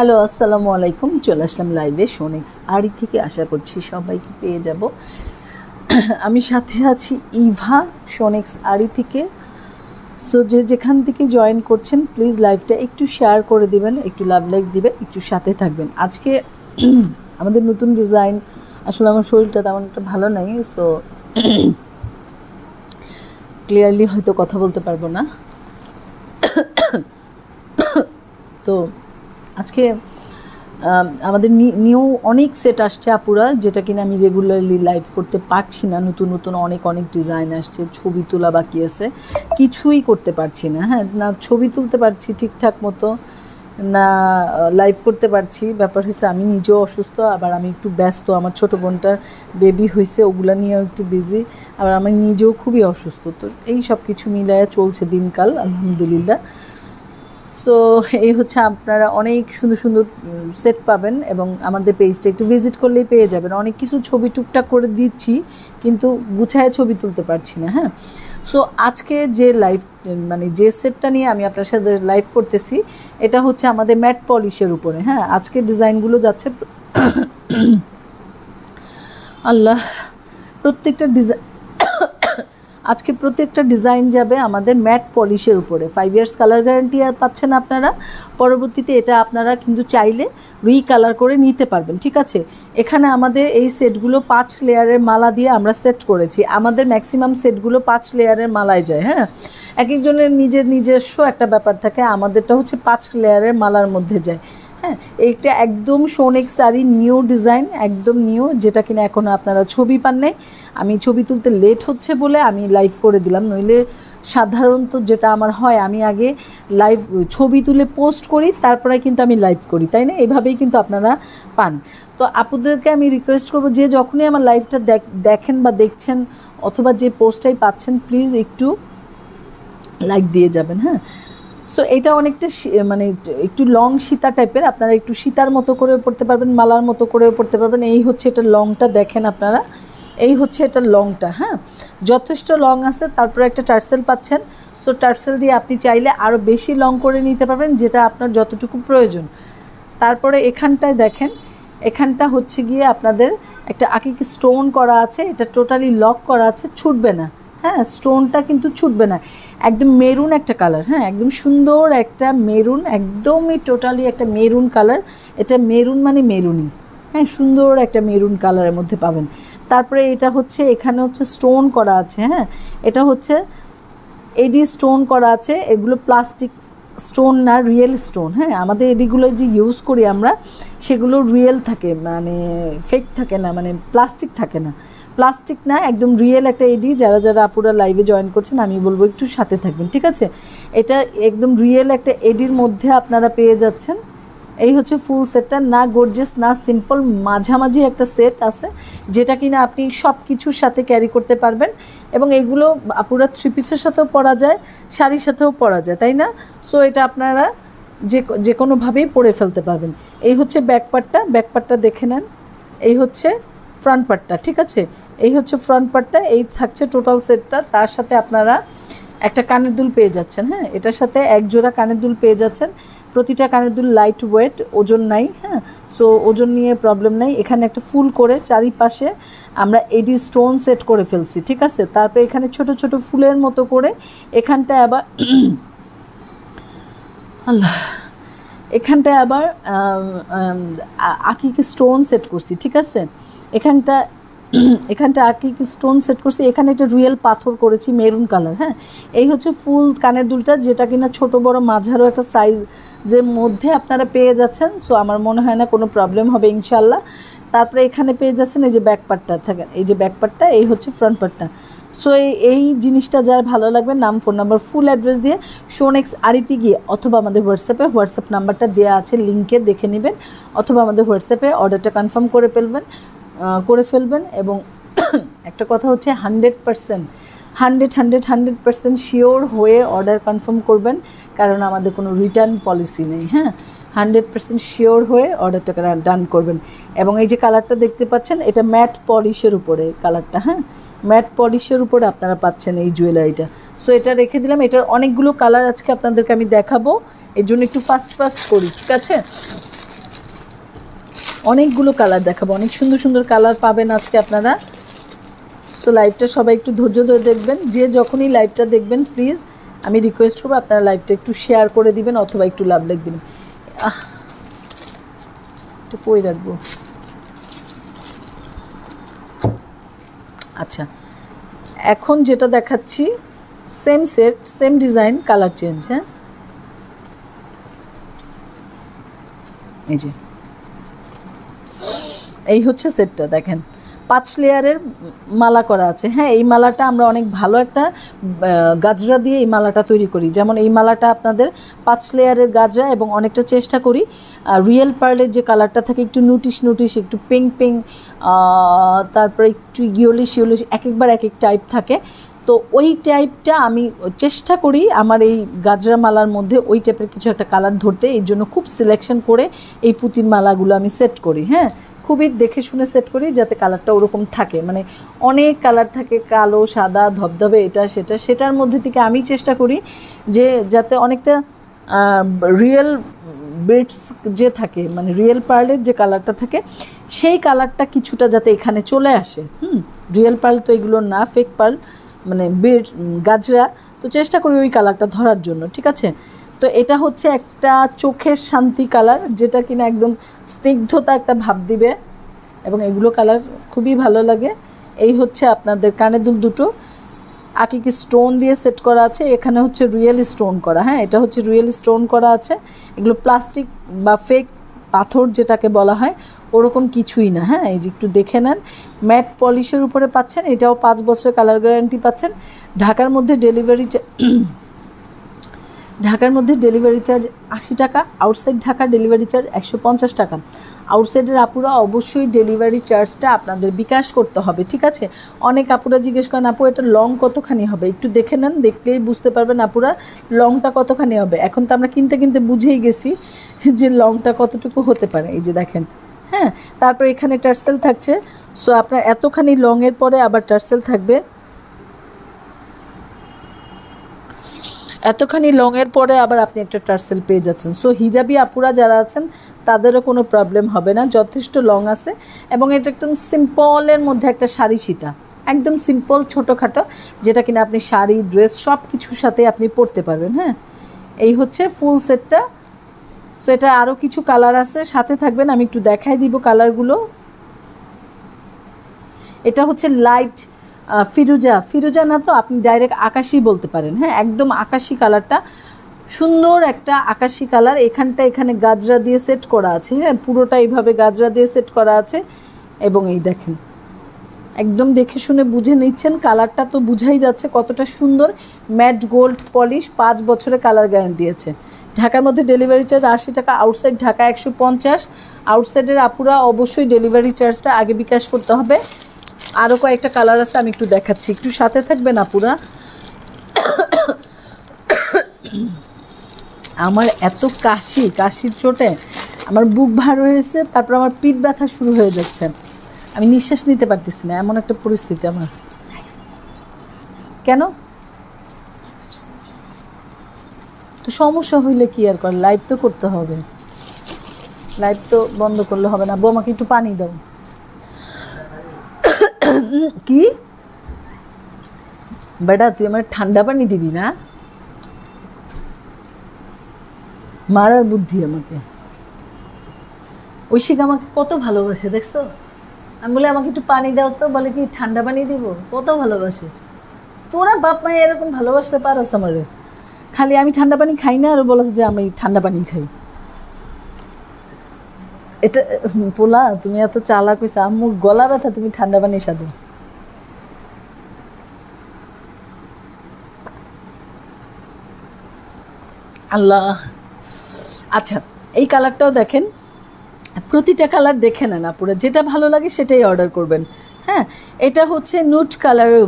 Hello, আসসালামু আলাইকুম। চলে আসলাম লাইভে সোনেক্স আড়ি থেকে। আশা করছি সবাইকে পেয়ে যাব। আমি সাথে আছি ইভা, সোনেক্স আড়ি থেকে। সো যে যেখান থেকে জয়েন করছেন প্লিজ লাইভটা একটু শেয়ার করে দিবেন, একটু লাভ লাইক দিবেন, একটু সাথে থাকবেন। আজকে আমাদের নতুন ডিজাইন, আসলে আমার শরীরটা তেমন একটা ভালো নাই, সো ক্লিয়ারলি হয়তো কথা বলতে পারবো না। তো আজকে আমাদের নিউ অনেক সেট আসছে আপুরা, যেটা কিনা আমি রেগুলারলি লাইভ করতে পারছি না। নতুন নতুন অনেক ডিজাইন আসছে, ছবি তোলা বাকি আছে, কিছুই করতে পারছি না। হ্যাঁ, না ছবি তুলতে পারছি ঠিকঠাক মতো, না লাইভ করতে পারছি। ব্যাপার হচ্ছে আমি নিজেও অসুস্থ, আবার আমি একটু ব্যস্ত, আমার ছোটো বোনটার বেবি হয়েছে, ওগুলো নিয়েও একটু বিজি, আবার আমি নিজেও খুবই অসুস্থ। তো এই সব কিছু মিলায় চলছে দিনকাল, আলহামদুলিল্লাহ। সো এই হচ্ছে, আপনারা অনেক সুন্দর সুন্দর সেট পাবেন এবং আমাদের পেজটা একটু ভিজিট করলেই পেয়ে যাবেন। অনেক কিছু ছবি টুকটাক করে দিচ্ছি, কিন্তু গুছায় ছবি তুলতে পারছি না। হ্যাঁ, সো আজকে যে লাইভ মানে যে সেটটা নিয়ে আমি আপনার সাথে লাইভ করতেছি, এটা হচ্ছে আমাদের ম্যাট পলিশের উপরে। হ্যাঁ, আজকে ডিজাইনগুলো যাচ্ছে আল্লাহ, আজকে প্রত্যেকটা ডিজাইন যাবে আমাদের ম্যাট পলিশের উপরে। 5 ইয়ার্স কালার গ্যারান্টি পাচ্ছেন আপনারা। পরবর্তীতে এটা আপনারা কিন্তু চাইলে রিকালার করে নিতে পারবেন, ঠিক আছে। এখানে আমাদের এই সেটগুলো 5 লেয়ারের মালা দিয়ে আমরা সেট করেছি। আমাদের ম্যাক্সিমাম সেটগুলো 5 লেয়ারের মালায় যায়। হ্যাঁ, এক একজনের নিজস্ব একটা ব্যাপার থাকে, আমাদেরটা হচ্ছে 5 লেয়ারের মালার মধ্যে যায়। হ্যাঁ, এইটা একদম সোনেক্স শাড়ি নিউ ডিজাইন, একদম নিউ, যেটা কিনা এখন আপনারা ছবি পান নাই। আমি ছবি তুলতে লেট হচ্ছে বলে আমি লাইভ করে দিলাম, নইলে সাধারণত যেটা আমার হয়, আমি আগে লাইভ ছবি তুলে পোস্ট করি, তারপরে কিন্তু আমি লাইভ করি, তাই না? এইভাবেই কিন্তু আপনারা পান। তো আপুদেরকে আমি রিকোয়েস্ট করবো, যে যখনই আমার লাইভটা দেখেন বা দেখছেন, অথবা যে পোস্টটাই পাচ্ছেন, প্লিজ একটু লাইক দিয়ে যাবেন। হ্যাঁ, সো এটা অনেকটা মানে একটু লং সীতা টাইপের, আপনারা একটু সীতার মতো করেও পড়তে পারবেন, মালার মতো করেও পড়তে পারবেন। এই হচ্ছে এটা লংটা, দেখেন আপনারা, এই হচ্ছে এটা লংটা। হ্যাঁ, যথেষ্ট লং আছে। তারপরে একটা টার্সেল পাচ্ছেন, সো টার্সেল দিয়ে আপনি চাইলে আরও বেশি লং করে নিতে পারবেন, যেটা আপনার যতটুকু প্রয়োজন। তারপরে এখানটায় দেখেন, এখানটা হচ্ছে গিয়ে আপনাদের একটা আকিক স্টোন করা আছে, এটা টোটালি লক করা আছে, ছুটবে না। হ্যাঁ, স্টোনটা কিন্তু ছুটবে না। একদম মেরুন একটা কালার, হ্যাঁ, একদম সুন্দর একটা মেরুন, একদমই টোটালি একটা মেরুন কালার। এটা মেরুন মানে মেরুনই, হ্যাঁ, সুন্দর একটা মেরুন কালারের মধ্যে পাবেন। তারপরে এটা হচ্ছে, এখানে হচ্ছে স্টোন করা আছে। হ্যাঁ, এটা হচ্ছে এডি স্টোন করা আছে, এগুলো প্লাস্টিক স্টোন না, রিয়েল স্টোন। হ্যাঁ, আমাদের এডিগুলো যে ইউজ করি আমরা, সেগুলো রিয়েল থাকে, মানে ফেক থাকে না, মানে প্লাস্টিক থাকে না, প্লাস্টিক না, একদম রিয়েল একটা এডি। যারা যারা আপুরা লাইভে জয়েন করছেন, আমি বলবো একটু সাথে থাকবেন, ঠিক আছে। এটা একদম রিয়েল একটা এডির মধ্যে আপনারা পেয়ে যাচ্ছেন। এই হচ্ছে ফুল সেটটা, না গর্জিয়াস না সিম্পল, মাঝামাঝি একটা সেট আছে, যেটা কিনা আপনি সব কিছুর সাথে ক্যারি করতে পারবেন। এবং এগুলো আপুরা 3 পিসের সাথেও পরা যায়, শাড়ির সাথেও পরা যায়, তাই না? সো এটা আপনারা যে কোনোভাবেই পরে ফেলতে পারবেন। এই হচ্ছে ব্যাকপার্টটা দেখে নেন। এই হচ্ছে ফ্রন্ট পার্টটা, ঠিক আছে। এই হচ্ছে ফ্রন্ট পার্টটা, এই থাকছে টোটাল সেটটা। তার সাথে আপনারা একটা কানের দুল পেয়ে যাচ্ছেন। হ্যাঁ, এটার সাথে এক জোড়া কানের দুল পেয়ে যাচ্ছেন। প্রতিটা কানের দুল লাইট ওয়েট, ওজন নাই। হ্যাঁ, সো ওজন নিয়ে প্রবলেম নাই। এখানে একটা ফুল করে চারিপাশে আমরা এডি স্টোন সেট করে ফেলছি, ঠিক আছে। তারপরে এখানে ছোট ছোট ফুলের মতো করে এখানটায় আবার আল্লাহ, এখানটায় আবার আকিকে স্টোন সেট করছি, ঠিক আছে। এখানটা আকিক স্টোন সেট করছি। এখানে একটা রিয়েল পাথর করেছি, মেরুন কালার। হ্যাঁ, এই হচ্ছে ফুল কানের দুলটা, যেটা কিনা ছোট বড় মাঝারও একটা সাইজের মধ্যে আপনারা পেয়ে যাচ্ছেন। সো আমার মনে হয় না কোনো প্রবলেম হবে ইনশাল্লাহ। তারপরে এখানে পেয়ে যাচ্ছেন এই যে ব্যাকপার্টটা থাকে, এই যে ব্যাকপার্টটা, এই হচ্ছে ফ্রন্ট পার্টটা। সো এই জিনিসটা যার ভালো লাগবে, নাম, ফোন নাম্বার, ফুল অ্যাড্রেস দিয়ে সোনেক্স আড়িতে গিয়ে, অথবা আমাদের হোয়াটসঅ্যাপ নাম্বারটা দেওয়া আছে, লিঙ্কে দেখে নেবেন, অথবা আমাদের হোয়াটসঅ্যাপে অর্ডারটা কনফার্ম করে ফেলবেন। এবং একটা কথা হচ্ছে 100% শিওর হয়ে অর্ডার কনফার্ম করবেন, কারণ আমাদের কোনো রিটার্ন পলিসি নেই। হ্যাঁ, 100% শিওর হয়ে অর্ডারটা ডান করবেন। এবং এই যে কালারটা দেখতে পাচ্ছেন, এটা ম্যাট পলিশের উপরে কালারটা। হ্যাঁ, ম্যাট পলিশের উপরে আপনারা পাচ্ছেন এই জুয়েলারিটা। সো এটা রেখে দিলাম। এটার অনেকগুলো কালার আজকে আপনাদেরকে আমি দেখাবো, এর জন্য একটু ফাস্ট করি, ঠিক আছে। অনেকগুলো কালার দেখাবো, অনেক সুন্দর সুন্দর কালার পাবেন আজকে আপনারা। সো লাইভটা সবাই একটু ধৈর্য ধরে দেখবেন, যে যখনই লাইভটা দেখবেন প্লিজ আমি রিকোয়েস্ট করবো আপনারা লাইভটা একটু শেয়ার করে দিবেন অথবা একটু লাভ লাইক দিবেন। একটু কই রাখবো। আচ্ছা, এখন যেটা দেখাচ্ছি same set same design, colour change. হ্যাঁ, এই যে এই হচ্ছে সেটটা, দেখেন 5 লেয়ারের মালা করা আছে। হ্যাঁ, এই মালাটা আমরা অনেক ভালো একটা গাজরা দিয়ে এই মালাটা তৈরি করি। যেমন এই মালাটা আপনাদের 5 লেয়ারের গাজরা, এবং অনেকটা চেষ্টা করি রিয়েল পার্লের যে কালারটা থাকে একটু নুটিশ একটু পিঙ্ক তারপরে একটু ইয়েলিশ একবার এক টাইপ থাকে। তো ওই টাইপটা আমি চেষ্টা করি আমার এই গাজরা মালার মধ্যে ওই টাইপের কিছু একটা কালার ধরতে। এই জন্য খুব সিলেকশন করে এই পুঁতির মালাগুলো আমি সেট করি। হ্যাঁ, খুবই দেখে শুনে সেট করি যাতে কালারটা ওরকম থাকে। মানে অনেক কালার থাকে, কালো, সাদা, ধবধবে, এটা সেটার মধ্যে থেকে আমি চেষ্টা করি যে যাতে অনেকটা রিয়েল বিটস যে থাকে, মানে রিয়েল পার্লের যে কালারটা থাকে সেই কালারটা কিছুটা যাতে এখানে চলে আসে। রিয়েল পার্ল তো এগুলো না, ফেক পার্ল মানে গাজরা, তো চেষ্টা করি ওই কালারটা ধরার জন্য। ঠিক আছে, তো এটা হচ্ছে একটা চোখের শান্তি কালার, যেটা কিনা একদম স্নিগ্ধতা একটা ভাব দিবে, এবং এগুলো কালার খুবই ভালো লাগে। এই হচ্ছে আপনাদের কানের দুল দুটো আকিকি স্টোন দিয়ে সেট করা আছে, এখানে হচ্ছে রিয়েল স্টোন করা। হ্যাঁ, এটা হচ্ছে রিয়েল স্টোন করা আছে, এগুলো প্লাস্টিক বা ফেক পাথর যেটাকে বলা হয় ওরকম কিছুই না। হ্যাঁ, এই যে একটু দেখে নেন, ম্যাট পলিশের উপরে পাচ্ছেন, এটাও 5 বছরের কালার গ্যারান্টি পাচ্ছেন। ঢাকার মধ্যে ডেলিভারি চার্জ 80 টাকা, আউটসাইড ঢাকা ডেলিভারি চার্জ 150 টাকা। আউটসাইডের আপুরা অবশ্যই ডেলিভারি চার্জটা আপনাদের বিকাশ করতে হবে। ঠিক আছে, অনেক আপুরা জিজ্ঞেস করেন আপু এটা লং কতখানি হবে, একটু দেখে নেন, দেখলেই বুঝতে পারবেন আপুরা লংটা কতখানি হবে। এখন তো আমরা কিনতে বুঝেই গেছি যে লংটা কতটুকু হতে পারে। এই যে দেখেন, হ্যাঁ, তারপর এখানে টার্সেল থাকছে। সো আপনার এতখানি লংয়ের পরে আবার টার্সেল থাকবে, এতখানি লংয়ের পরে আবার আপনি একটা টার্সেল পেয়ে যাচ্ছেন। সো হিজাবি আপুরা যারা আছেন তাদেরও কোনো প্রবলেম হবে না, যথেষ্ট লং আছে। এবং এটা একদম সিম্পলের মধ্যে একটা শাড়ি সীতা, একদম সিম্পল ছোটোখাটো, যেটা কিনা আপনি শাড়ি, ড্রেস সব কিছুর সাথে আপনি পরতে পারবেন। হ্যাঁ, এই হচ্ছে ফুল সেটটা। সো এটা আরও কিছু কালার আছে, সাথে থাকবেন, আমি একটু দেখাই দিব কালারগুলো। এটা হচ্ছে লাইট ফিরোজা না, তো আপনি ডাইরেক্ট আকাশি বলতে পারেন। হ্যাঁ, একদম আকাশি কালারটা, সুন্দর একটা আকাশি কালার। এখানে গাজরা দিয়ে সেট করা আছে। হ্যাঁ, পুরোটা এইভাবে গাজরা দিয়ে সেট করা আছে। এবং এই দেখেন, একদম দেখে শুনে বুঝে নিচ্ছেন, কালারটা তো বুঝাই যাচ্ছে কতটা সুন্দর। ম্যাট গোল্ড পলিশ, 5 বছরের কালার গ্যারান্টি আছে। ঢাকার মধ্যে ডেলিভারি চার্জ 80 টাকা, আউটসাইড ঢাকা 150। আউটসাইডের আপুরা অবশ্যই ডেলিভারি চার্জটা আগে বিকাশ করতে হবে। আরও কয়েকটা কালার আছে, আমি একটু দেখাচ্ছি, একটু সাথে থাকবেন আপুরা। আমার এত কাশির চোটে আমার বুক ভার হয়েছে, তারপর আমার পিঠ ব্যথা শুরু হয়ে যাচ্ছে, আমি নিঃশ্বাস নিতে পারতেছি না, এমন একটা পরিস্থিতি আমার। কেন? তো সমস্যা হইলে কি আর করে, লাইভ তো করতে হবে, লাইভ তো বন্ধ করলে হবে না। বৌমাকে একটু পানি দাও। কি বেটা, তুই আমার ঠান্ডা পানি দিবি না? মারার বুদ্ধি আমাকে। ঐশিক আমাকে কত ভালোবাসে দেখছো, আমি বলে আমাকে একটু পানি দাও, তো বলে কি ঠান্ডা পানি দিব, কত ভালোবাসে। তোরা বাপ মায়ে এরকম ভালোবাসতে পারোস আমারে, খালি আমি ঠান্ডা পানি খাই না আর বলছ যে আমি ঠান্ডা পানি খাই। এটা পোলা, তুমি এত চালাক হইছো, আম্মুর গলা ব্যথা, তুমি ঠান্ডা পানি সাথে। আল্লাহ। আচ্ছা, এই কালারটাও দেখেন, প্রতিটা কালার দেখে নেন আপুরা, যেটা ভালো লাগে সেটাই অর্ডার করবেন। হ্যাঁ, এটা হচ্ছে নুট কালারের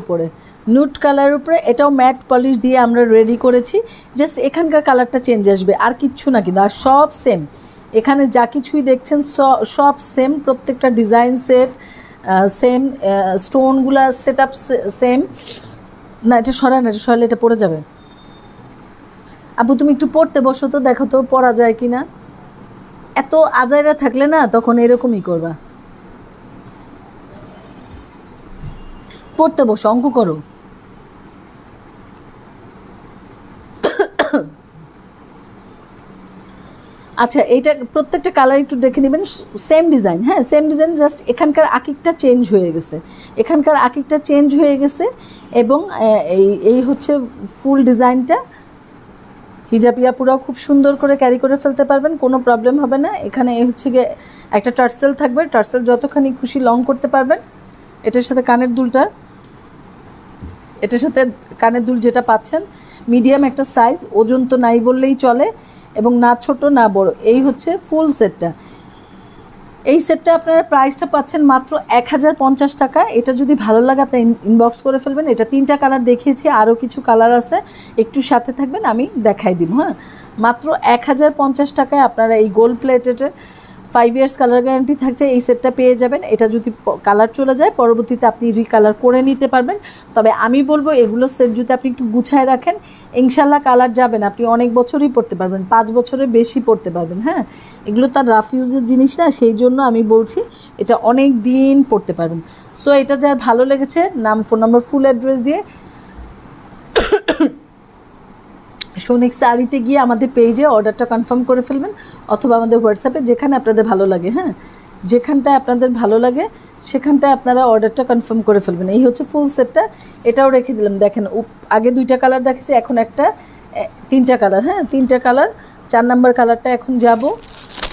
উপরে, এটাও ম্যাট পলিশ দিয়ে আমরা রেডি করেছি। জাস্ট এখানকার কালারটা চেঞ্জ আসবে, আর কিচ্ছু না, কিন্তু আর সব সেম। এখানে যা কিছুই দেখছেন সব সেম, প্রত্যেকটা ডিজাইন সেট সেম, স্টোনগুলা সেট আপ সেম। না, এটা সরালে এটা পড়ে যাবে। আপু তুমি একটু পড়তে বসো তো, দেখো তো পড়া যায় কি না। এত আজাইরা থাকলে না তখন এরকমই করবা। পড়তে বসো, অঙ্ক করো। আচ্ছা, এইটা প্রত্যেকটা কালার একটু দেখে নেবেন, সেম ডিজাইন, হ্যাঁ সেম ডিজাইন, জাস্ট এখানকার আকিকটা চেঞ্জ হয়ে গেছে, এখানকার আকিকটা চেঞ্জ হয়ে গেছে। এবং এই হচ্ছে ফুল ডিজাইনটা। হিজাবিয়া পুরাও খুব সুন্দর করে ক্যারি করে ফেলতে পারবেন, কোনো প্রবলেম হবে না। এখানে এই হচ্ছে গিয়ে একটা টার্সেল থাকবে, টার্সেল যতখানি খুশি লং করতে পারবেন। এটার সাথে কানের দুলটা, এটার সাথে কানের দুল যেটা পাচ্ছেন মিডিয়াম একটা সাইজ, ওজন তো নাই বললেই চলে, এবং না ছোট না বড়। এই হচ্ছে ফুল সেটটা। এই সেটটা আপনারা প্রাইসটা পাচ্ছেন মাত্র 1050 টাকা। এটা যদি ভালো লাগে আপনি ইনবক্স করে ফেলবেন। এটা 3টা কালার দেখিয়েছি, আরও কিছু কালার আছে, একটু সাথে থাকবেন, আমি দেখাই দিব। হ্যাঁ, মাত্র 1050 টাকায় আপনারা এই gold plated 5 years colour guarantee থাকছে, এই সেটটা পেয়ে যাবেন। এটা যদি কালার চলে যায় পরবর্তীতে আপনি রিকালার করে নিতে পারবেন। তবে আমি বলবো এগুলো সেট যদি আপনি একটু গুছায় রাখেন, ইনশাল্লাহ কালার যাবেন, আপনি অনেক বছরই পরতে পারবেন, 5 বছরের বেশি পরতে পারবেন। হ্যাঁ, এগুলো তার রাফ ইউজের জিনিস না, সেই জন্য আমি বলছি এটা অনেক দিন পরতে পারবেন। সো এটা যার ভালো লেগেছে, নাম, ফোন নাম্বার, ফুল অ্যাড্রেস দিয়ে সৌনিক শাড়িতে গিয়ে আমাদের পেজে অর্ডারটা কনফার্ম করে ফেলবেন, অথবা আমাদের হোয়াটসঅ্যাপে, যেখানে আপনাদের ভালো লাগে। হ্যাঁ, যেখানটায় আপনাদের ভালো লাগে সেখানটায় আপনারা অর্ডারটা কনফার্ম করে ফেলবেন। এই হচ্ছে ফুল সেটটা, এটাও রেখে দিলাম। দেখেন আগে 2টা কালার দেখেছি, এখন একটা 3টা কালার। হ্যাঁ, 3টা কালার, 4 নাম্বার কালারটা এখন যাব।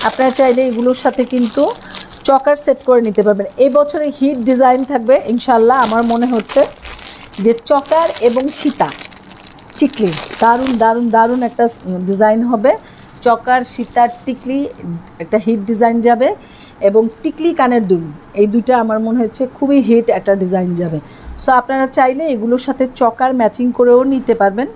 আপনারা চাইলে এগুলোর সাথে কিন্তু চকার সেট করে নিতে পারবেন। এই বছরে হিট ডিজাইন থাকবে ইনশাল্লাহ। আমার মনে হচ্ছে যে চকার এবং সীতা টিকলি, দারুণ দারুণ দারুণ একটা ডিজাইন হবে। চকার, সীতার, টিকলি একটা হিট ডিজাইন যাবে, এবং টিকলি কানের দুল, এই দুটো আমার মনে হচ্ছে খুবই হিট একটা ডিজাইন যাবে। সো আপনারা চাইলে এগুলোর সাথে চকার ম্যাচিং করেও নিতে পারবেন।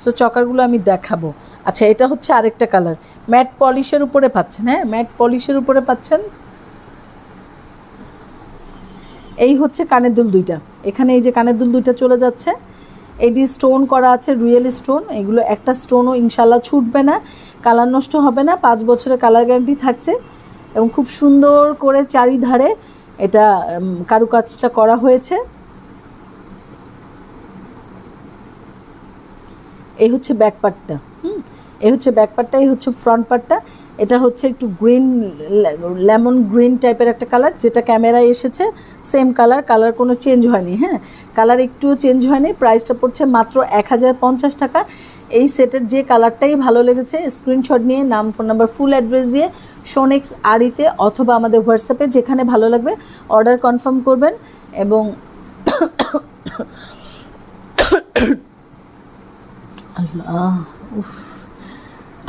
সো চকারগুলো আমি দেখাবো। আচ্ছা, এটা হচ্ছে আরেকটা কালার, ম্যাট পলিশের উপরে পাচ্ছেন। হ্যাঁ, ম্যাট পলিশের উপরে পাচ্ছেন। এই হচ্ছে কানের দুল 2টা, এখানে এই যে কানের দুল 2টা চলে যাচ্ছে, এটি স্টোন করা আছে, রিয়েল স্টোন। এগুলো একটা স্টোনও ইনশাল্লাহ ছুটবে না, কালার নষ্ট হবে না, 5 বছরের কালার গ্যারান্টি থাকছে। এবং খুব সুন্দর করে চারিধারে এটা কারুকাজটা করা হয়েছে। এই হচ্ছে ব্যাক পার্টটা, এই হচ্ছে ব্যাক পার্টটা, এই হচ্ছে ফ্রন্ট পার্টটা। এটা হচ্ছে একটু গ্রিন, লেমন গ্রিন টাইপের একটা কালার, যেটা ক্যামেরায় এসেছে সেম কালার, কালার কোনো চেঞ্জ হয়নি। হ্যাঁ, কালার একটুও চেঞ্জ হয়নি। প্রাইসটা পড়ছে মাত্র 1050 টাকা। এই সেটের যে কালারটাই ভালো লেগেছে স্ক্রিনশট নিয়ে নাম, ফোন নাম্বার, ফুল অ্যাড্রেস দিয়ে শোনেক্স আড়িতে অথবা আমাদের হোয়াটসঅ্যাপে যেখানে ভালো লাগবে অর্ডার কনফার্ম করবেন। এবং আল্লাহ,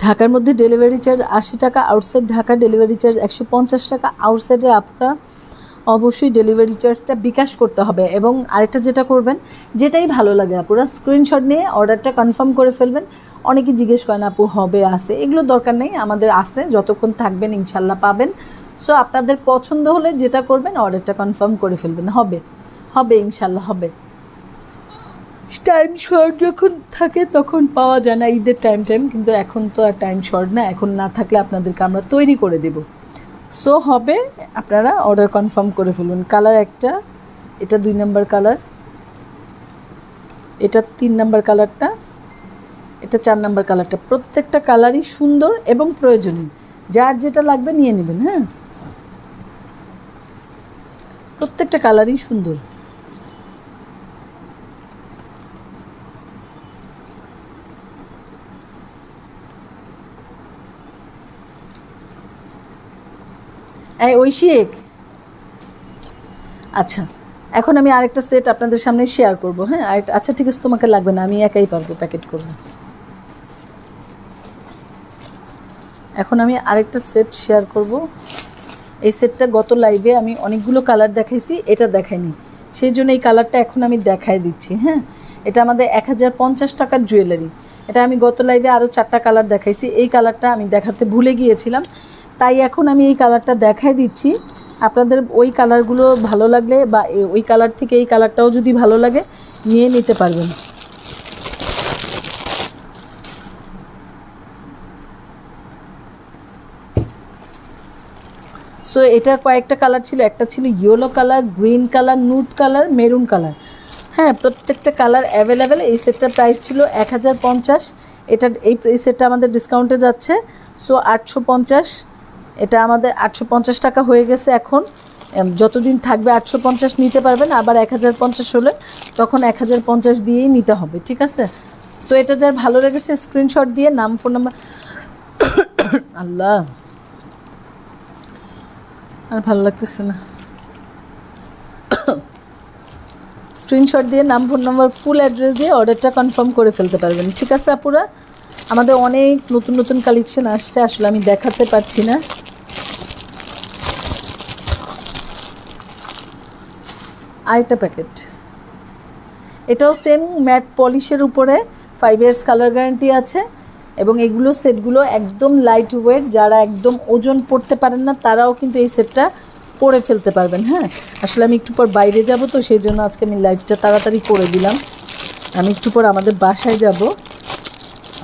ঢাকার মধ্যে ডেলিভারি চার্জ 80 টাকা, আউটসাইড ঢাকা ডেলিভারি চার্জ 150 টাকা। আউটসাইডের আপনার অবশ্যই ডেলিভারি চার্জটা বিকাশ করতে হবে। এবং আরেকটা যেটা করবেন, যেটাই ভালো লাগে আপুরা স্ক্রিনশট নিয়ে অর্ডারটা কনফার্ম করে ফেলবেন। অনেকে জিজ্ঞেস করেন আপু হবে আসে, এগুলো দরকার নেই, আমাদের আসে, যতক্ষণ থাকবেন ইনশাল্লাহ পাবেন। সো আপনাদের পছন্দ হলে যেটা করবেন অর্ডারটা কনফার্ম করে ফেলবেন, হবে হবে ইনশাল্লাহ হবে। টাইম শর্ট যখন থাকে তখন পাওয়া যায় না, ঈদের টাইম, কিন্তু এখন তো আর টাইম শর্ট না, এখন না থাকলে আপনাদেরকে আমরা তৈরি করে দেব। সো হবে, আপনারা অর্ডার কনফার্ম করে ফেলুন। কালার একটা, এটা 2 নাম্বার কালার, এটা 3 নাম্বার কালারটা, এটা 4 নাম্বার কালারটা। প্রত্যেকটা কালারই সুন্দর এবং প্রয়োজনীয়, যার যেটা লাগবে নিয়ে নেবেন। হ্যাঁ, প্রত্যেকটা কালারই সুন্দর। এই ঐশিক, আচ্ছা এখন আমি আরেকটা সেট আপনাদের সামনে শেয়ার করব। হ্যাঁ, আচ্ছা ঠিক আছে, তোমাকে লাগবে না, আমি একাই পারবো প্যাকেট করব। এখন আমি আরেকটা সেট শেয়ার করব। এই সেটটা গত লাইভে আমি অনেকগুলো কালার দেখাইছি, এটা দেখাইনি, সেই জন্য এই কালারটা এখন আমি দেখাই দিচ্ছি। হ্যাঁ, এটা আমাদের 1050 টাকার জুয়েলারি। এটা আমি গত লাইভে আরও 4টা কালার দেখাইছি, এই কালারটা আমি দেখাতে ভুলে গিয়েছিলাম, তাই এখন আমি এই কালারটা দেখাই দিচ্ছি। আপনাদের ওই কালারগুলো ভালো লাগলে বা ওই কালার থেকে এই কালারটাও যদি ভালো লাগে নিয়ে নিতে পারবেন। সো এটার কয়েকটা কালার ছিল, একটা ছিল yellow colour, green colour, নুট colour, maroon colour. হ্যাঁ, প্রত্যেকটা কালার অ্যাভেলেবেল। এই সেটটার প্রাইস ছিল 1050। এটা এই সেটটা আমাদের ডিসকাউন্টে যাচ্ছে, সো 850। এটা আমাদের 850 টাকা হয়ে গেছে এখন। যতদিন থাকবে 850 নিতে পারবেন, আবার 1050 হলে তখন 1050 দিয়েই নিতে হবে, ঠিক আছে? সো এটা যার ভালো লেগেছে স্ক্রিনশট দিয়ে নাম, ফোন নাম্বার, আল্লাহ আর ভালো লাগতেছে না, স্ক্রিনশট দিয়ে নাম, ফোন নাম্বার, ফুল অ্যাড্রেস দিয়ে অর্ডারটা কনফার্ম করে ফেলতে পারবেন, ঠিক আছে আপুরা? আমাদের অনেক নতুন নতুন কালেকশন আসছে, আসলে আমি দেখাতে পারছি না। আরেকটা প্যাকেট, এটাও সেম ম্যাট পলিশের উপরে 5 ইয়ার্স কালার গ্যারান্টি আছে, এবং এগুলো সেটগুলো একদম লাইট ওয়েট, যারা একদম ওজন পড়তে পারেন না তারাও কিন্তু এই সেটটা পরে ফেলতে পারবেন। হ্যাঁ, আসলে আমি একটু পর বাইরে যাব, তো সেই জন্য আজকে আমি লাইভটা তাড়াতাড়ি করে দিলাম। আমি একটু পর আমাদের বাসায় যাব,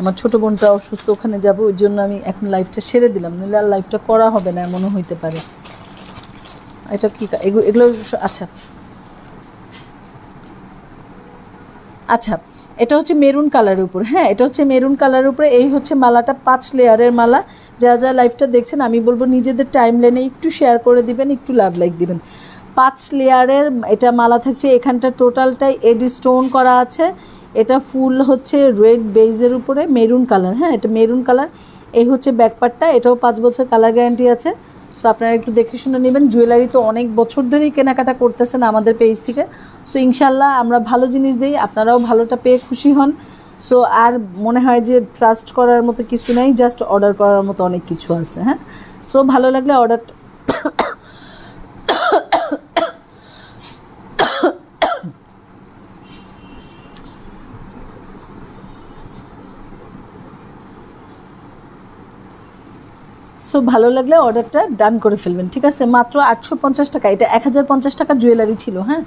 আমার ছোটো বোনটা অসুস্থ, ওখানে যাব, ওই জন্য আমি এখন লাইভটা সেরে দিলাম, নইলে আর লাইভটা করা হবে না এমনও হইতে পারে। এটা কি এগুলো? আচ্ছা আচ্ছা, এটা হচ্ছে মেরুন কালারের উপর। হ্যাঁ, এটা হচ্ছে মেরুন কালারের উপরে। এই হচ্ছে মালাটা 5 লেয়ারের মালা। যারা যারা লাইভটা দেখছেন আমি বলবো নিজেদের টাইম লাইনে একটু শেয়ার করে দিবেন, একটু লাভ লাইক দিবেন। 5 লেয়ারের এটা মালা থাকছে। এখানটা টোটালটাই এডি স্টোন করা আছে। এটা ফুল হচ্ছে রেড বেজের উপরে মেরুন কালার। হ্যাঁ, এটা মেরুন কালার। এই হচ্ছে ব্যাকপার্টটা, এটাও 5 বছর কালার গ্যারান্টি আছে। সো আপনারা একটু দেখে শুনে নেবেন। জুয়েলারি তো অনেক বছর ধরেই কেনাকাটা করতেছেন আমাদের পেজ থেকে। সো ইনশাল্লাহ আমরা ভালো জিনিস দিই, আপনারাও ভালোটা পেয়ে খুশি হন। সো আর মনে হয় যে ট্রাস্ট করার মতো কিছু নেই, জাস্ট অর্ডার করার মতো অনেক কিছু আছে। হ্যাঁ, সো ভালো লাগলে অর্ডারটা ভালো লাগলে অর্ডারটা ডান করে ফেলবেন, ঠিক আছে? মাত্র 850 টাকা। এটা 1050 টাকা জুয়েলারি ছিল। হ্যাঁ,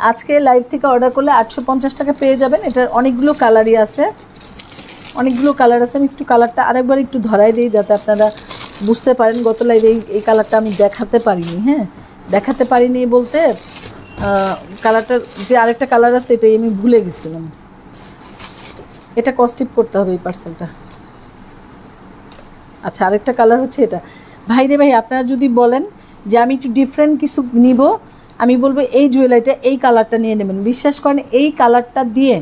আজকে লাইভ থেকে অর্ডার করলে 850 টাকা পেয়ে যাবেন। এটার অনেকগুলো কালারই আছে, অনেকগুলো কালার আছে। আমি একটু কালারটা আরেকবার একটু ধরাই দিই যাতে আপনারা বুঝতে পারেন। গত লাইভে এই কালারটা আমি দেখাতে পারিনি। হ্যাঁ, দেখাতে পারিনি বলতে কালারটার যে আরেকটা কালার আছে এটাই আমি ভুলে গেছিলাম। এটা কস্টিপ করতে হবে এই পার্সেলটা। আচ্ছা, আরেকটা কালার হচ্ছে এটা। ভাই রে ভাই, আপনারা যদি বলেন যে আমি একটু ডিফারেন্ট কিছু নিব, আমি বলবো এই জুয়েলারিটা, এই কালারটা নিয়ে নেবেন। বিশ্বাস করেন এই কালারটা দিয়ে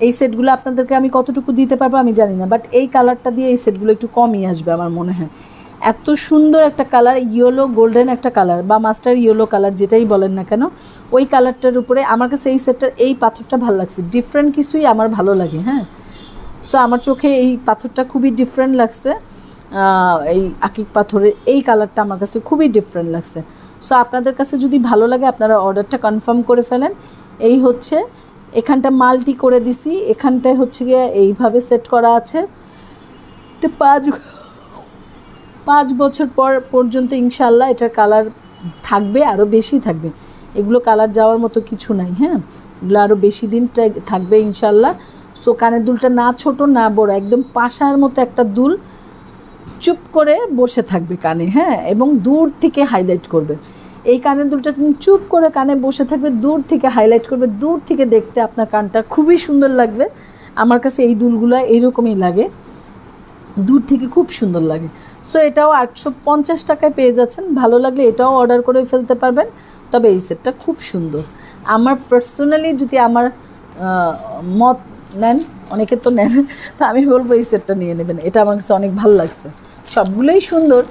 এই সেটগুলো আপনাদেরকে আমি কতটুকু দিতে পারবো আমি জানি না, বাট এই কালারটা দিয়ে এই সেটগুলো একটু কমই আসবে আমার মনে হয়। এত সুন্দর একটা কালার, ইয়েলো গোল্ডেন একটা কালার বা মাস্টার ইয়েলো কালার যেটাই বলেন না কেন, ওই কালারটার উপরে আমার কাছে এই সেটটার এই পাথরটা ভালো লাগছে। ডিফারেন্ট কিছুই আমার ভালো লাগে। হ্যাঁ, সো আমার চোখে এই পাথরটা খুবই ডিফারেন্ট লাগছে। এই আকিক পাথরের এই কালারটা আমার কাছে খুবই ডিফারেন্ট লাগছে। সো আপনাদের কাছে যদি ভালো লাগে আপনারা অর্ডারটা কনফার্ম করে ফেলেন। এই হচ্ছে এখানটা মাল্টি করে দিছি, এখানটায় হচ্ছে গিয়ে এইভাবে সেট করা আছে। এটা 5 বছর পর্যন্ত ইনশাল্লাহ এটার কালার থাকবে, আরও বেশি থাকবে। এগুলো কালার যাওয়ার মতো কিছু নাই। হ্যাঁ, এগুলো আরও বেশি দিন থাকবে ইনশাল্লাহ। সো কানের দুলটা না ছোট না বড়, একদম পাশার মতো একটা দুল, চুপ করে বসে থাকবে কানে। হ্যাঁ, এবং দূর থেকে হাইলাইট করবে। এই কানের দুলটা তুমি চুপ করে কানে বসে থাকবে, দূর থেকে হাইলাইট করবে, দূর থেকে দেখতে আপনার কানটা খুবই সুন্দর লাগবে। আমার কাছে এই দুলগুলো এইরকমই লাগে, দূর থেকে খুব সুন্দর লাগে। সো এটাও 850 টাকায় পেয়ে যাচ্ছেন। ভালো লাগলে এটাও অর্ডার করে ফেলতে পারবেন। তবে এই সেটটা খুব সুন্দর। আমার পার্সোনালি যদি আমার মত নেন, অনেকে তো নেন, তো আমি বলবো এই সেটটা নিয়ে নেবেন। এটা আমার কাছে অনেক ভালো লাগছে। সবগুলোই সুন্দর,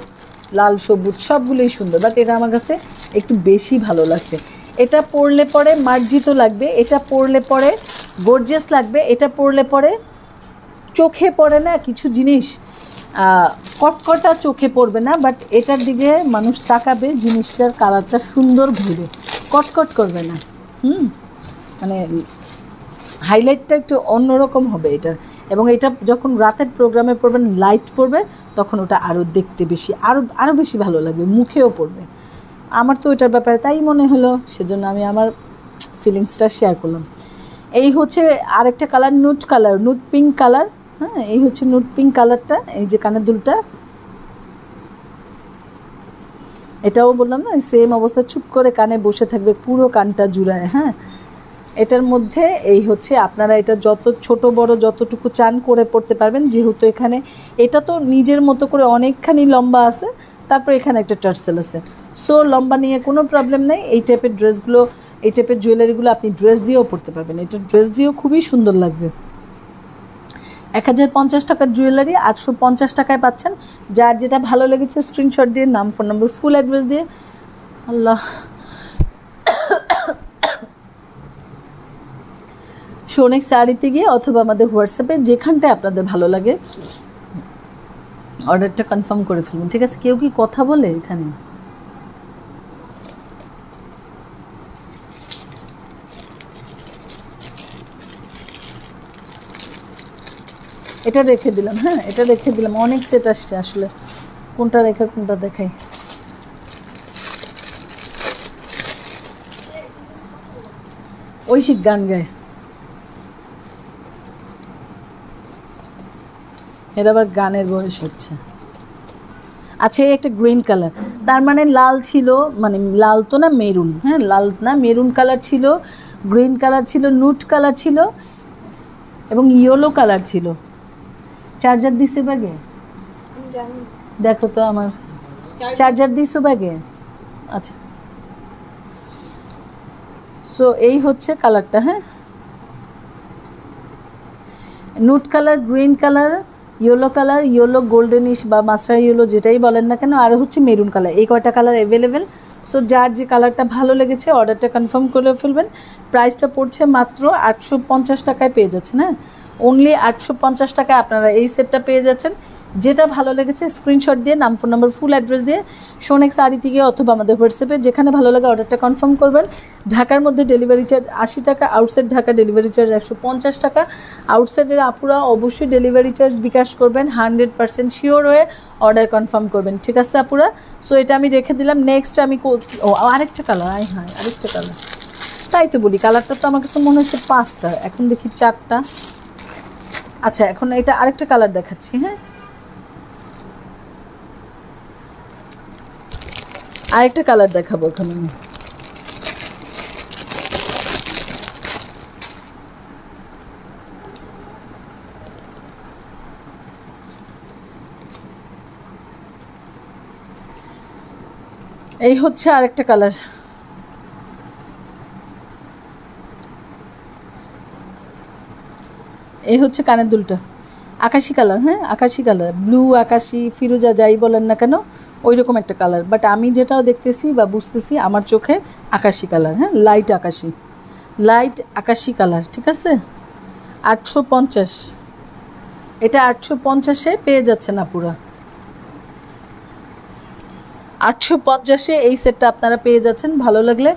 লাল সবুজ সবগুলোই সুন্দর, বাট এটা আমার কাছে একটু বেশি ভালো লাগছে। এটা পরলে পরে মার্জিত লাগবে, এটা পরলে পরে গর্জিয়াস লাগবে, এটা পরলে পরে চোখে পড়ে না কিছু জিনিস, কটকটা চোখে পড়বে না, বাট এটার দিকে মানুষ তাকাবে জিনিসটার কালারটা সুন্দর ভেবে, কটকট করবে না। মানে হাইলাইটটা একটু অন্যরকম হবে এটার। এবং এটা যখন রাতের প্রোগ্রামে পড়বেন, লাইট পড়বে, তখন ওটা আরও দেখতে বেশি আরও বেশি ভালো লাগবে, মুখেও পড়বে। আমার তো ওইটার ব্যাপারে তাই মনে হলো, সেজন্য আমি আমার ফিলিংসটা শেয়ার করলাম। এই হচ্ছে আরেকটা কালার, নুট কালার, নুট পিঙ্ক কালার। হ্যাঁ, এই হচ্ছে নুট পিঙ্ক কালারটা। এই যে কানের দুলটা, এটাও বললাম না সেম অবস্থা, চুপ করে কানে বসে থাকবে পুরো কানটা জুড়ায়। হ্যাঁ, এটার মধ্যে এই হচ্ছে আপনারা এটা যত ছোট বড় যতটুকু চান করে পড়তে পারবেন, যেহেতু এখানে এটা তো নিজের মতো করে অনেকখানি লম্বা আছে, তারপর এখানে একটা টার্সেল আছে, সো লম্বা নিয়ে কোনো প্রবলেম নেই। এই টাইপের ড্রেসগুলো, এই টাইপের জুয়েলারিগুলো আপনি ড্রেস দিয়েও পড়তে পারবেন, এটা ড্রেস দিয়েও খুবই সুন্দর লাগবে। 1050 টাকার জুয়েলারি 850 টাকায় পাচ্ছেন। যার যেটা ভালো লেগেছে স্ক্রিনশট দিয়ে, নাম, ফোন নম্বর, ফুল অ্যাড্রেস দিয়ে, আল্লাহ, সোনেক শাড়িতে গিয়ে অথবা আমাদের হোয়াটসঅ্যাপে যেখানটায় আপনাদের ভালো লাগে অর্ডারটা কনফার্ম করে ফেলুন। ঠিক আছে? কেউ কি কথা বলে এখানে? এটা রেখে দিলাম। হ্যাঁ, এটা রেখে দিলাম, অনেক সেট আসছে আসলে, কোনটা রেখে কোনটা দেখাই। ঐশিক গান গায়, এর আবার গানের বয়স হচ্ছে। আচ্ছা, এই একটা গ্রিন কালার, তার মানে লাল ছিল, মানে লাল তো না, মেরুন, হ্যাঁ লাল না, মেরুন কালার ছিল, গ্রিন কালার ছিল, নুট কালার ছিল এবং ইয়েলো কালার ছিল। চার্জার দিছে ব্যাগে? দেখো তো আমার চার্জার দিছো ব্যাগে? আচ্ছা, সো এই হচ্ছে কালারটা। হ্যাঁ, nude colour, green colour, yellow colour, yellow goldenish বা মাস্টার ইয়েলো যেটাই বলেন না কেন, আর হচ্ছে মেরুন কালার, এই কয়টা কালার অ্যাভেলেবেল। সো যার যে কালারটা ভালো লেগেছে অর্ডারটা কনফার্ম করে ফেলবেন। প্রাইসটা পড়ছে মাত্র 850 টাকায় পেয়ে যাচ্ছেন। হ্যাঁ, অনলি 850 টাকায় আপনারা এই সেটটা পেয়ে যাচ্ছেন। যেটা ভালো লেগেছে স্ক্রিনশট দিয়ে, নাম, ফোন নাম্বার, ফুল অ্যাড্রেস দিয়ে সোনেক শাড়ি থেকে অথবা আমাদের হোয়াটসঅ্যাপে যেখানে ভালো লাগে অর্ডারটা কনফার্ম করবেন। ঢাকার মধ্যে ডেলিভারি চার্জ 80 টাকা, আউটসাইড ঢাকা ডেলিভারি চার্জ 150 টাকা। আউটসাইডের আপুরা অবশ্যই ডেলিভারি চার্জ বিকাশ করবেন, 100% শিওর হয়ে অর্ডার কনফার্ম করবেন। ঠিক আছে আপুরা? সো এটা আমি রেখে দিলাম। নেক্সট আমি আরেকটা কালার, হ্যাঁ আরেকটা কালার, তাই তো বলি কালারটা তো আমার কাছে মনে হচ্ছে 5টা, এখন দেখি 4টা। আচ্ছা, এখন এটা আরেকটা কালার দেখাচ্ছি। হ্যাঁ, আরেকটা কালার দেখাবো এখন আমি। এই হচ্ছে আরেকটা কালার, এই হচ্ছে কানের দুলটা, আকাশি কালার। হ্যাঁ, আকাশি কালার, ব্লু আকাশি ফিরোজা যাই বলেন না কেন ওই রকম একটা কালার, বাট আমি যেটাও দেখতেছি বা বুঝতেছি আমার চোখে আকাশি কালার। হ্যাঁ, লাইট আকাশি, লাইট আকাশি কালার। ঠিক আছে? 850, এটা 850-এ পেয়ে যাচ্ছেন আপুরা। 850-এ এই সেটটা আপনারা পেয়ে যাচ্ছেন। ভালো লাগলে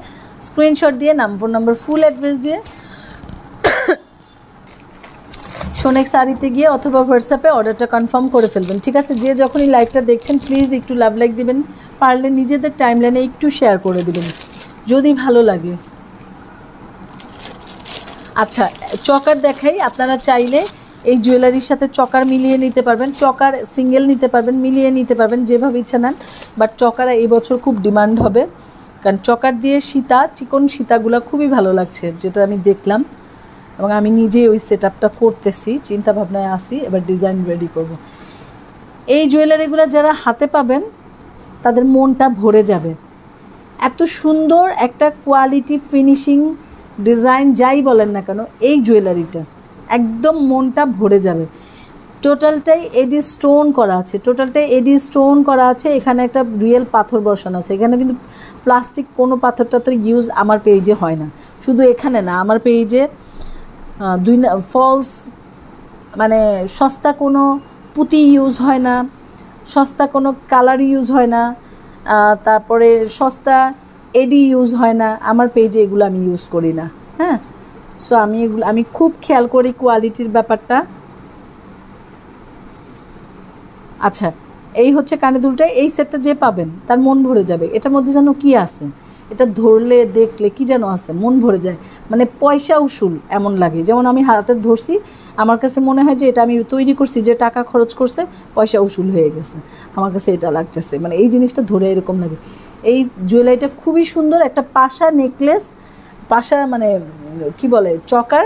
স্ক্রিনশট দিয়ে, নাম, ফোন নাম্বার, ফুল অ্যাড্রেস দিয়ে সোনেক শাড়িতে গিয়ে অথবা হোয়াটসঅ্যাপে অর্ডারটা কনফার্ম করে ফেলবেন। ঠিক আছে? যে যখনই লাইভটা দেখছেন প্লিজ একটু লাভ লাইক দিবেন, পারলে নিজেদের টাইমলাইনে একটু শেয়ার করে দিবেন যদি ভালো লাগে। আচ্ছা, চকার দেখাই। আপনারা চাইলে এই জুয়েলারির সাথে চকার মিলিয়ে নিতে পারবেন, চকার সিঙ্গেল নিতে পারবেন, মিলিয়ে নিতে পারবেন, যেভাবে ইচ্ছা নেন। বাট চকার এই বছর খুব ডিমান্ড হবে, কারণ চকার দিয়ে সীতা, চিকন সীতাগুলো খুবই ভালো লাগছে, যেটা আমি দেখলাম এবং আমি নিজে ওই সেট আপটা করতেছি, চিন্তাভাবনায় আসি, এবার ডিজাইন রেডি করব। এই জুয়েলারিগুলো যারা হাতে পাবেন তাদের মনটা ভরে যাবে। এত সুন্দর একটা কোয়ালিটি, ফিনিশিং, ডিজাইন যাই বলেন না কেন, এই জুয়েলারিটা একদম মনটা ভরে যাবে। টোটালটাই এডি স্টোন করা আছে, টোটালটাই এডি স্টোন করা আছে। এখানে একটা রিয়েল পাথর বসানো আছে, এখানে কিন্তু প্লাস্টিক কোনো পাথর টাথর ইউজ আমার পেজে হয় না। শুধু এখানে না, আমার পেজে ফলস, মানে সস্তা কোনো পুঁতি ইউজ হয় না, সস্তা কোনো কালার ইউজ হয় না, তারপরে সস্তা এডি ইউজ হয় না। আমার পেজে এগুলো আমি ইউজ করি না। হ্যাঁ, সো আমি খুব খেয়াল করি কোয়ালিটির ব্যাপারটা। আচ্ছা, এই হচ্ছে কানে দুলটা। এই সেটটা যে পাবেন তার মন ভরে যাবে। এটার মধ্যে যেন কি আছে, এটা ধরলে দেখলে কি যেন আছে, মন ভরে যায়, মানে পয়সা উসুল এমন লাগে। যেমন আমি হাতে ধরছি, আমার কাছে মনে হয় যে এটা আমি তৈরি করছি, যে টাকা খরচ করছে পয়সা উসুল হয়ে গেছে, আমার কাছে এটা লাগতেছে, মানে এই জিনিসটা ধরে এরকম লাগে। এই জুয়েলারিটা খুবই সুন্দর, একটা পাশা নেকলেস, পাশা মানে কি বলে চকার,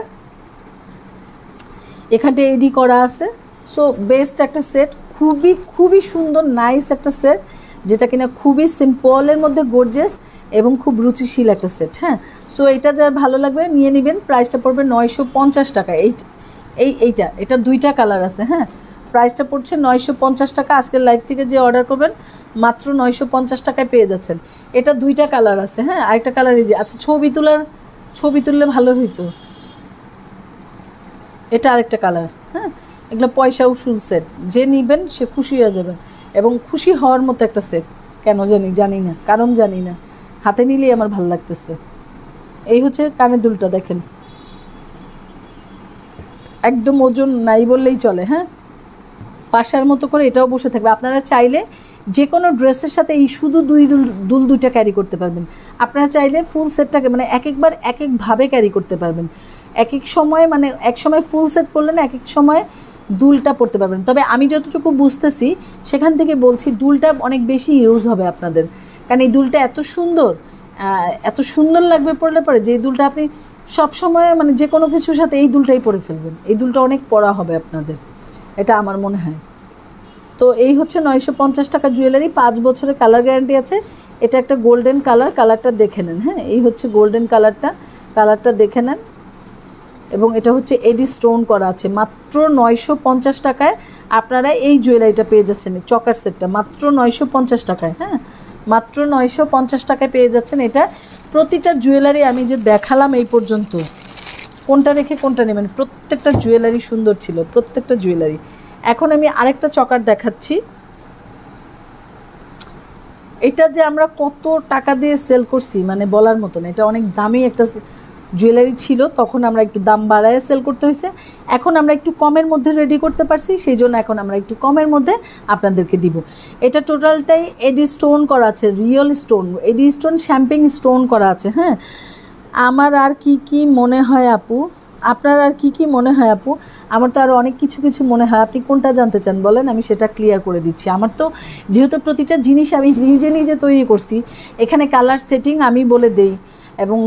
এখানটা এডি করা আছে। সো বেস্ট একটা সেট, খুবই খুবই সুন্দর নাইস একটা সেট, যেটা কিনা খুবই সিম্পলের মধ্যে গর্জিয়াস এবং খুব রুচিশীল একটা সেট। হ্যাঁ, সো এটা যার ভালো লাগবে নিয়ে নেবেন। প্রাইসটা পড়বে 950 টাকা। এটা দুইটা কালার আছে। হ্যাঁ, প্রাইসটা পড়ছে 950 টাকা। আজকের লাইভ থেকে যে অর্ডার করবেন মাত্র 950 টাকায় পেয়ে যাচ্ছেন। এটা দুইটা কালার আছে। হ্যাঁ, আরেকটা কালার এই যে আচ্ছা, ছবি তুললে ভালো হইতো। এটা আরেকটা কালার। হ্যাঁ, এগুলো পয়সা উসুল সেট, যে নেবেন সে খুশি হয়ে যাবেন এবং খুশি হওয়ার মতো একটা সেট। কেন জানি না, কারণ জানি না, হাতে নিলেই আমার ভালো লাগতেছে। এই হচ্ছে কানের দুলটা, দেখেন একদম ওজন নাই বললেই চলে। হ্যাঁ, পাশার মতো করে এটাও বসে থাকবে। আপনারা চাইলে যে কোনো ড্রেসের সাথে এই শুধু দুইটা ক্যারি করতে পারবেন। আপনারা চাইলে ফুল সেটটাকে মানে একবার এক একভাবে ক্যারি করতে পারবেন। এক এক সময় মানে এক সময় ফুল সেট পরলেন, এক এক সময় দুলটা পরতে পারবেন। তবে আমি যতটুকু বুঝতেছি সেখান থেকে বলছি দুলটা অনেক বেশি ইউজ হবে আপনাদের, কারণ এই দুলটা এত সুন্দর লাগবে পরলে পরে, যে দুলটা আপনি সব সময় মানে যে কোনো কিছুর সাথে এই দুলটাই পরে ফেলবেন। এই দুলটা অনেক পরা হবে আপনাদের, এটা আমার মনে হয়। তো এই হচ্ছে 950 টাকা জুয়েলারি, 5 বছরের কালার গ্যারান্টি আছে। এটা একটা গোল্ডেন কালার, কালারটা দেখে নেন। হ্যাঁ, এই হচ্ছে গোল্ডেন কালারটা দেখে নেন। এবং এটা হচ্ছে এডি স্টোন করা আছে। মাত্র 950 টাকায় আপনারা এই জুয়েলারিটা পেয়ে যাচ্ছেন, চকার সেটটা মাত্র 950 টাকায়। হ্যাঁ, মাত্র 950 টাকায় পেয়ে যাচ্ছেন এটা। প্রতিটা জুয়েলারি আমি যে দেখালাম এই পর্যন্ত, কোনটা রেখে কোনটা নেবেন, প্রত্যেকটা জুয়েলারি সুন্দর ছিল, প্রত্যেকটা জুয়েলারি। এখন আমি আরেকটা চকার দেখাচ্ছি। এটা যে আমরা কত টাকা দিয়ে সেল করছি মানে বলার মতো না। এটা অনেক দামি একটা জুয়েলারি ছিল, তখন আমরা একটু দাম বাড়ায় সেল করতে হয়েছে। এখন আমরা একটু কমের মধ্যে রেডি করতে পারছি, সেই জন্য এখন আমরা একটু কমের মধ্যে আপনাদেরকে দিব। এটা টোটালটাই এডি স্টোন করা আছে, রিয়েল স্টোন, এডি স্টোন শ্যাম্পিং স্টোন করা আছে। হ্যাঁ, আমার আর কি মনে হয় আপু, আপনার আর কি মনে হয় আপু? আমার তো আরও অনেক কিছু মনে হয়। আপনি কোনটা জানতে চান বলেন, আমি সেটা ক্লিয়ার করে দিচ্ছি। আমার তো যেহেতু প্রতিটা জিনিস আমি নিজে তৈরি করছি, এখানে কালার সেটিং আমি বলে দেই, এবং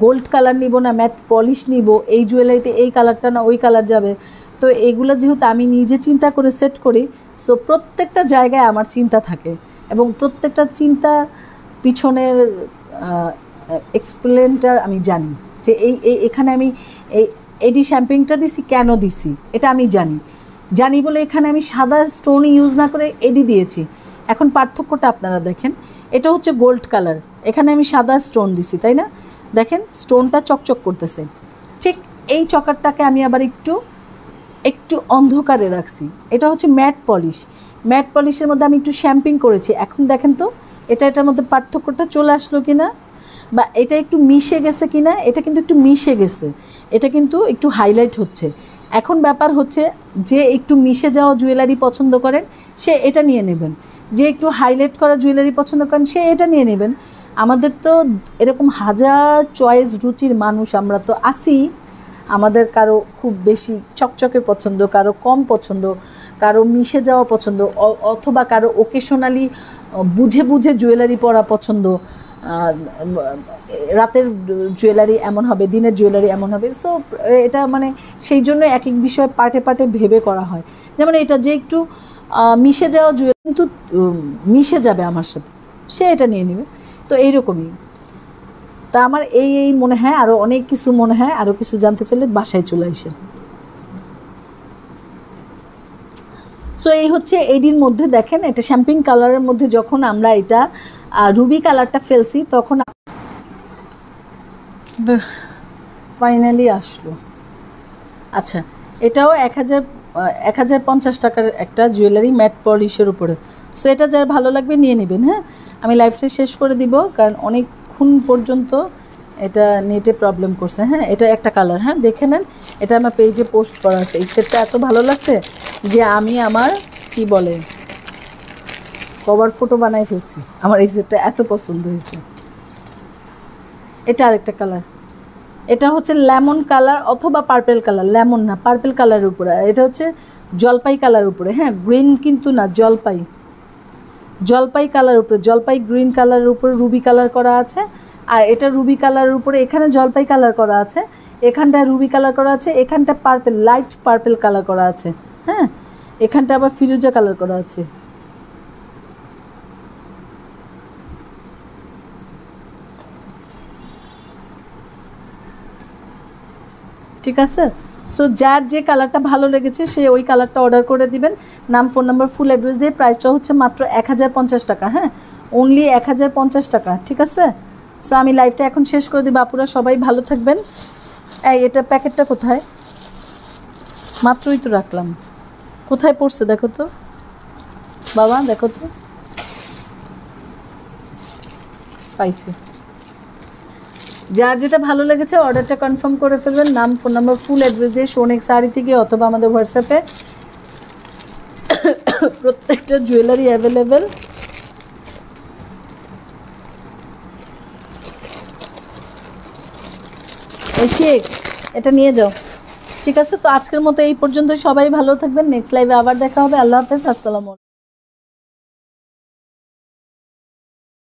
গোল্ড কালার নিব না ম্যাট পলিশ নিব, এই জুয়েলারিতে এই কালারটা না ওই কালার যাবে। তো এগুলো যেহেতু আমি নিজে চিন্তা করে সেট করি, সো প্রত্যেকটা জায়গায় আমার চিন্তা থাকে, এবং প্রত্যেকটা চিন্তার পিছনের এক্সপ্লেনটা আমি জানি, যে এখানে আমি এই এডি শ্যাম্পিংটা দিছি কেন দিছি, এটা আমি জানি বলে এখানে আমি সাদা স্টোন ইউজ না করে এডি দিয়েছি। এখন পার্থক্যটা আপনারা দেখেন, এটা হচ্ছে গোল্ড কালার, এখানে আমি সাদা স্টোন দিছি, তাই না? দেখেন স্টোনটা চকচক করতেছে। ঠিক এই চকারটাকে আমি আবার একটু অন্ধকারে রাখছি। এটা হচ্ছে ম্যাট পলিশের মধ্যে আমি একটু শ্যাম্পিং করেছি। এখন দেখেন তো এটার মধ্যে পার্থক্যটা চলে আসলো কিনা, বা এটা একটু মিশে গেছে কিনা। এটা কিন্তু একটু মিশে গেছে, এটা কিন্তু একটু হাইলাইট হচ্ছে। এখন ব্যাপার হচ্ছে, যে একটু মিশে যাওয়া জুয়েলারি পছন্দ করেন সে এটা নিয়ে নেবেন, যে একটু হাইলাইট করা জুয়েলারি পছন্দ করেন সে এটা নিয়ে নেবেন। আমাদের তো এরকম হাজার চয়েস রুচির মানুষ আমরা তো আসি। আমাদের কারো খুব বেশি চকচকে পছন্দ, কারো কম পছন্দ, কারো মিশে যাওয়া পছন্দ, অথবা কারো ওকেশনালি বুঝে জুয়েলারি পরা পছন্দ। রাতের জুয়েলারি এমন হবে, দিনের জুয়েলারি এমন হবে। সো এটা মানে সেই জন্য এক এক বিষয় পার্টে ভেবে করা হয়। যেমন এটা যে একটু মিশে যাওয়া জুয়েলারি, কিন্তু মিশে যাবে আমার সাথে, সে এটা নিয়ে নেবে। তো এইরকমই। তা আমার এই মনে হয়, আরও অনেক কিছু মনে হয়। আরও কিছু জানতে চাইলে বাসায় চলে আসে। সো এই হচ্ছে এডির মধ্যে দেখেন, এটা শ্যাম্পিং কালারের মধ্যে যখন আমরা এটা রুবি কালারটা ফেলছি, তখন ফাইনালি আসলো। আচ্ছা, এটাও 1050 টাকার একটা জুয়েলারি ম্যাট পলিশের উপরে। সো এটা যার ভালো লাগবে নিয়ে নেবেন। হ্যাঁ, আমি লাইভটা শেষ করে দিব, কারণ অনেকক্ষণ পর্যন্ত এটা নেটে প্রবলেম করছে। হ্যাঁ, এটা একটা কালার। হ্যাঁ, দেখে নেন, এটা আমার পেজে পোস্ট করা আছে। এই সেটটা এত ভালো লাগছে যে আমি আমার কি বলে কভার ফটো বানাই ফেলছি। আমার এই সেটটা এত পছন্দ হয়েছে। এটা আরেকটা কালার, এটা হচ্ছে লেমন কালার অথবা পার্পেল কালার, লেমন না পার্পেল কালারের উপরে, এটা হচ্ছে জলপাই কালার উপরে। হ্যাঁ, গ্রিন কিন্তু না, জলপাই। জলপাই কালার উপরে, জলপাই গ্রিন কালারের উপরে রুবি কালার করা আছে। আর এটা রুবি কালারের উপরে, এখানে জলপাই কালার করা আছে, এখানটায় রুবি কালার করা আছে, এখানটা পার্পেল, লাইট পার্পেল কালার করা আছে। হ্যাঁ, এখানটা আবার ফিরোজা কালার করা আছে। ঠিক আছে, সো যার যে কালারটা ভালো লেগেছে সে ওই কালারটা অর্ডার করে দিবেন। নাম, ফোন নাম্বার, ফুল অ্যাড্রেস দিয়ে। প্রাইসটা হচ্ছে মাত্র 1050 টাকা। হ্যাঁ, অনলি 1050 টাকা। ঠিক আছে, সো আমি লাইভটা এখন শেষ করে দিই। বাপুরা সবাই ভালো থাকবেন। এই এটা প্যাকেটটা কোথায়? মাত্রই তো রাখলাম, কোথায় পড়ছে দেখো তো বাবা, দেখো তো। পাইছি। যার যেটা ভালো লেগেছে অর্ডারটা কনফার্ম করে ফেলবেন। নাম, ফোন নাম্বার, ফুল অ্যাড্রেস দিয়ে সোনেক শাড়ি থেকে অথবা আমাদের হোয়াটসঅ্যাপে। প্রত্যেকটা জুয়েলারি অ্যাভেলেবেল। শেখ, এটা নিয়ে যাও। ঠিক আছে, তো আজকের মতো এই পর্যন্ত। সবাই ভালো থাকবেন। নেক্সট লাইভে আবার দেখা হবে। আল্লাহ হাফেজ, আসসালামু আলাইকুম।